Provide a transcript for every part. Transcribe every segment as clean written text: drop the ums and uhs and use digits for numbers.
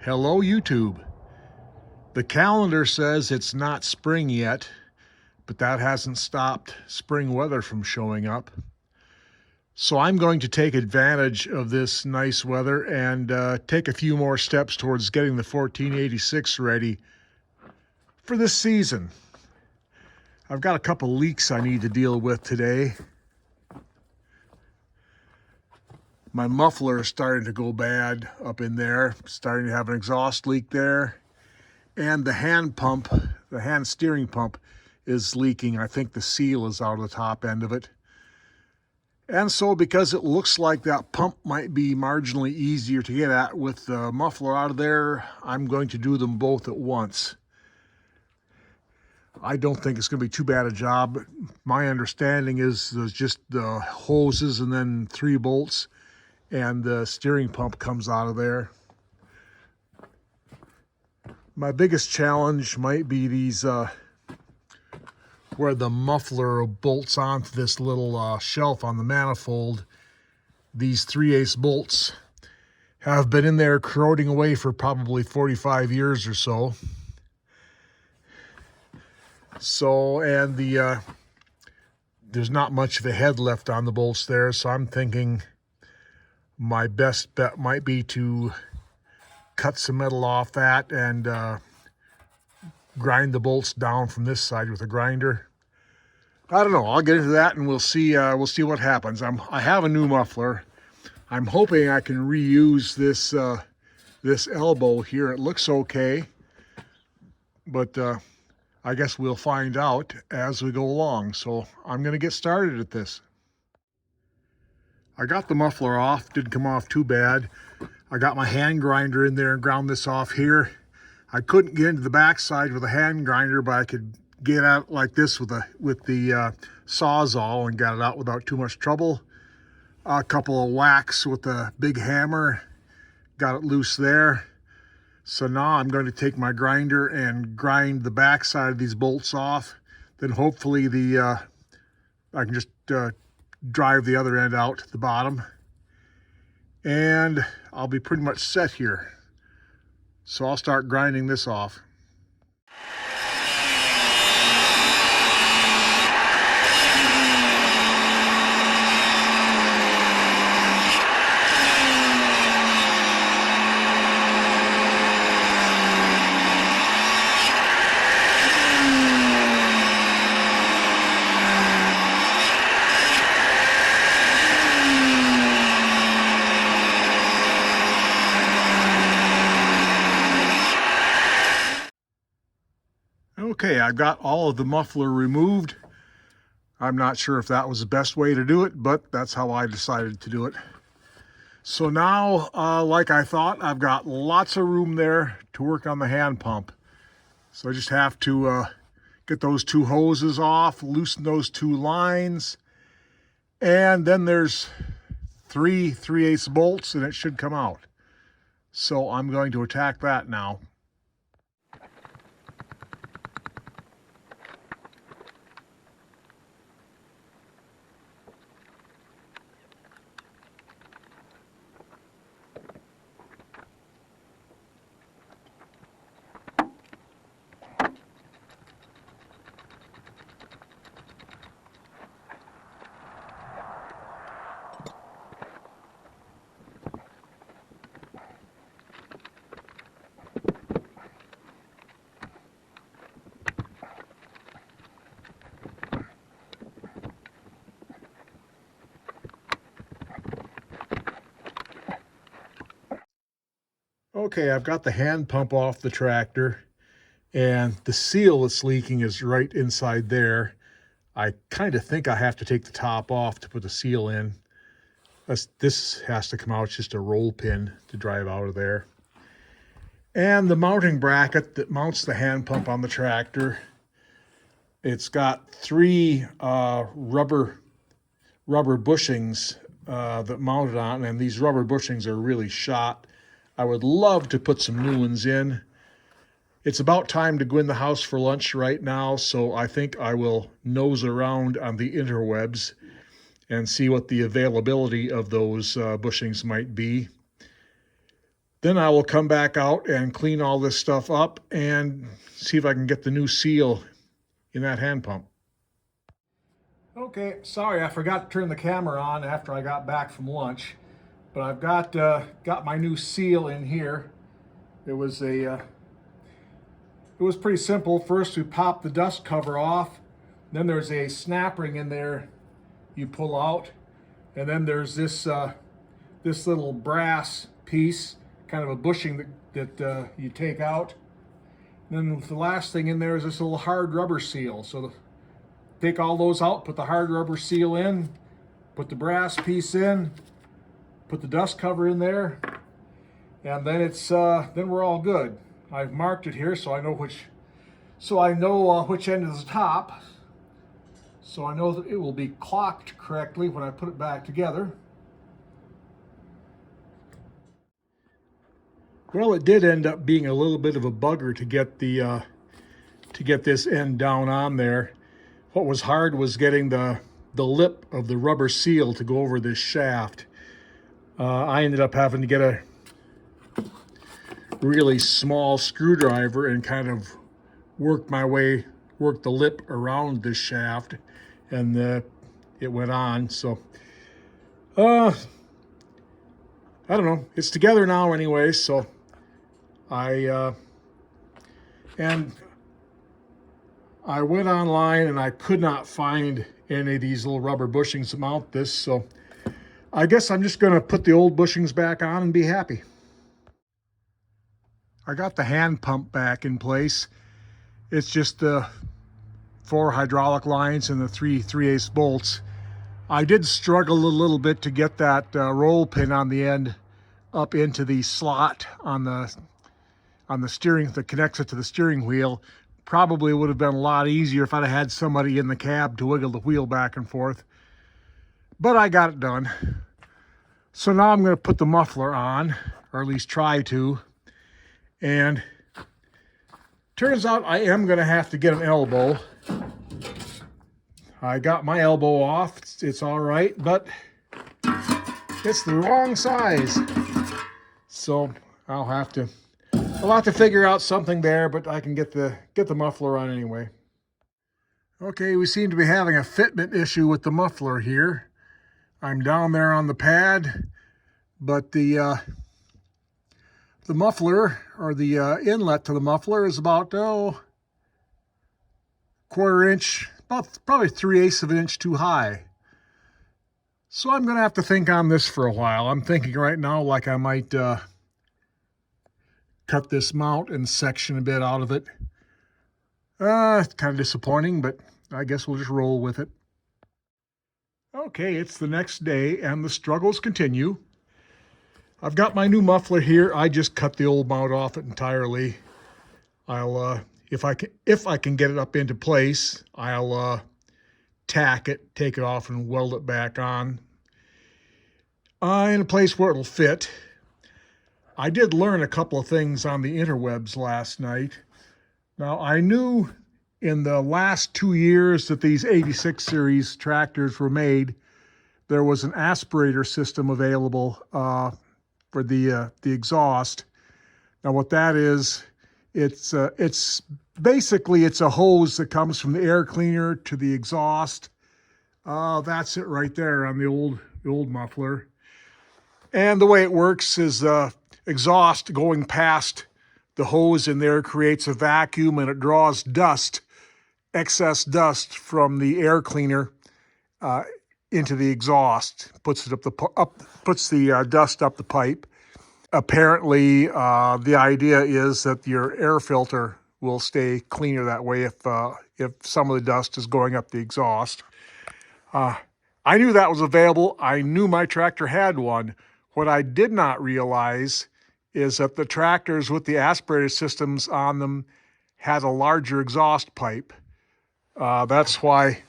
Hello, YouTube. The calendar says it's not spring yet, but that hasn't stopped spring weather from showing up. So I'm going to take advantage of this nice weather and take a few more steps towards getting the 1486 ready for this season. I've got a couple leaks I need to deal with today. My muffler is starting to go bad up in there, starting to have an exhaust leak there. And the hand pump, the hand steering pump is leaking. I think the seal is out of the top end of it. And so because it looks like that pump might be marginally easier to get at with the muffler out of there, I'm going to do them both at once. I don't think it's going to be too bad a job. My understanding is there's just the hoses and then 3 bolts. And the steering pump comes out of there. My biggest challenge might be these where the muffler bolts onto this little shelf on the manifold. These 3/8 bolts have been in there corroding away for probably 45 years or so. And there's not much of a head left on the bolts there, so I'm thinking my best bet might be to cut some metal off that and grind the bolts down from this side with a grinder. I don't know. I'll get into that and we'll see what happens. I have a new muffler. I'm hoping I can reuse this elbow here. It looks okay, but I guess we'll find out as we go along. So I'm going to get started at this. I got the muffler off, didn't come off too bad. I got my hand grinder in there and ground this off here. I couldn't get into the backside with a hand grinder, but I could get out like this with the Sawzall and got it out without too much trouble. A couple of whacks with the big hammer, got it loose there. So now I'm going to take my grinder and grind the backside of these bolts off. Then hopefully I can just drive the other end out to the bottom, and I'll be pretty much set here. So I'll start grinding this off. Okay, I've got all of the muffler removed. I'm not sure if that was the best way to do it, but that's how I decided to do it. So now, like I thought, I've got lots of room there to work on the hand pump. So I just have to get those 2 hoses off, loosen those 2 lines, and then there's 3 3/8 bolts and it should come out. So I'm going to attack that now. Okay, I've got the hand pump off the tractor, and the seal that's leaking is right inside there. I kind of think I have to take the top off to put the seal in. This has to come out. It's just a roll pin to drive out of there. And the mounting bracket that mounts the hand pump on the tractor, it's got 3 rubber bushings that mounted on, and these rubber bushings are really shot. I would love to put some new ones in. It's about time to go in the house for lunch right now, so I think I will nose around on the interwebs and see what the availability of those bushings might be. Then I will come back out and clean all this stuff up and see if I can get the new seal in that hand pump. Okay, sorry, I forgot to turn the camera on after I got back from lunch, but I've got my new seal in here. It was pretty simple. First, we pop the dust cover off. Then there's a snap ring in there you pull out, and then there's this this little brass piece, kind of a bushing that you take out. And then the last thing in there is this little hard rubber seal. So take all those out, put the hard rubber seal in, put the brass piece in, put the dust cover in there, and then then we're all good. I've marked it here so I know which end is the top. So I know that it will be clocked correctly when I put it back together. Well, it did end up being a little bit of a bugger to get this end down on there. What was hard was getting the lip of the rubber seal to go over this shaft. I ended up having to get a really small screwdriver and kind of work the lip around this shaft, and it went on. So I don't know, it's together now anyway. So I went online and I could not find any of these little rubber bushings to mount this, so I guess I'm just gonna put the old bushings back on and be happy. I got the hand pump back in place. It's just the 4 hydraulic lines and the 3/8 bolts. I did struggle a little bit to get that roll pin on the end up into the slot on the steering that connects it to the steering wheel. Probably would have been a lot easier if I'd had somebody in the cab to wiggle the wheel back and forth. But I got it done. So now I'm going to put the muffler on, or at least try to. And turns out I am going to have to get an elbow. I got my elbow off. It's all right, but it's the wrong size. So I'll have to figure out something there, but I can get the muffler on anyway. Okay, we seem to be having a fitment issue with the muffler here. I'm down there on the pad, but the muffler, or the inlet to the muffler, is about quarter inch, about probably 3/8 of an inch too high. So I'm going to have to think on this for a while. I'm thinking right now like I might cut this mount and section a bit out of it. It's kind of disappointing, but I guess we'll just roll with it. Okay, it's the next day and the struggles continue. I've got my new muffler here. I just cut the old mount off it entirely. I'll if I can get it up into place, I'll tack it, take it off, and weld it back on in a place where it'll fit. I did learn a couple of things on the interwebs last night. Now, I knew in the last 2 years that these 86 series tractors were made, there was an aspirator system available for the exhaust. Now, what that is, it's basically a hose that comes from the air cleaner to the exhaust. That's it right there on the old muffler. And the way it works is exhaust going past the hose in there creates a vacuum, and it draws dust, excess dust from the air cleaner into the exhaust, puts the dust up the pipe. Apparently, the idea is that your air filter will stay cleaner that way if some of the dust is going up the exhaust. I knew that was available. I knew my tractor had one. What I did not realize is that the tractors with the aspirator systems on them had a larger exhaust pipe. That's why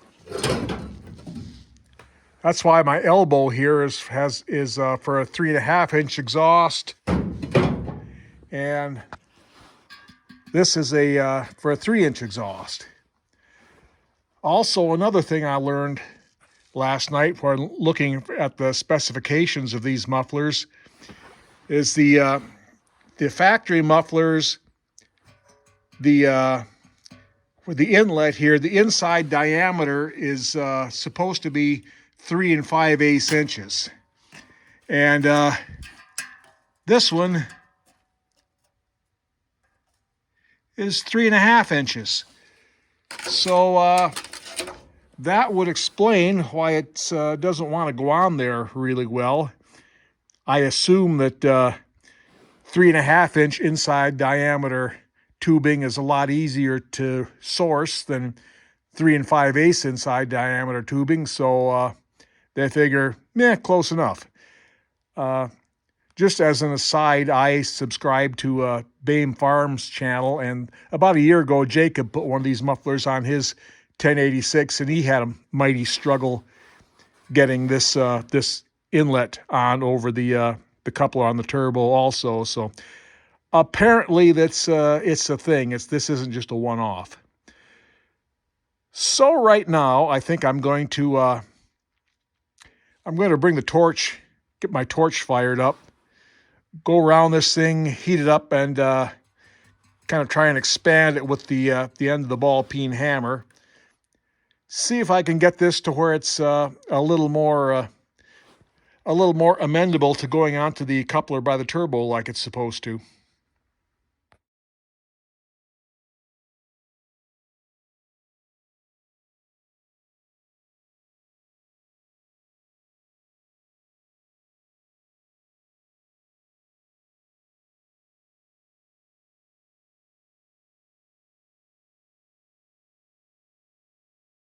my elbow here is for a 3.5-inch exhaust, and this is for a 3-inch exhaust. Also, another thing I learned last night when looking at the specifications of these mufflers is the the factory mufflers, with the inlet here, the inside diameter is supposed to be 3 5/8 inches. And this one is 3 1/2 inches. So that would explain why it doesn't want to go on there really well. I assume that 3 1/2 inch inside diameter tubing is a lot easier to source than 3 5/8 inside diameter tubing, so they figure, close enough. Just as an aside, I subscribe to Bame Farms channel, and about a year ago, Jacob put one of these mufflers on his 1086, and he had a mighty struggle getting this this inlet on over the coupler on the turbo also. So apparently that's it's a thing. This isn't just a one-off. So right now, I think I'm going to bring the torch, get my torch fired up, go around this thing, heat it up, and kind of try and expand it with the end of the ball peen hammer. See if I can get this to where it's a little more amendable to going onto the coupler by the turbo like it's supposed to.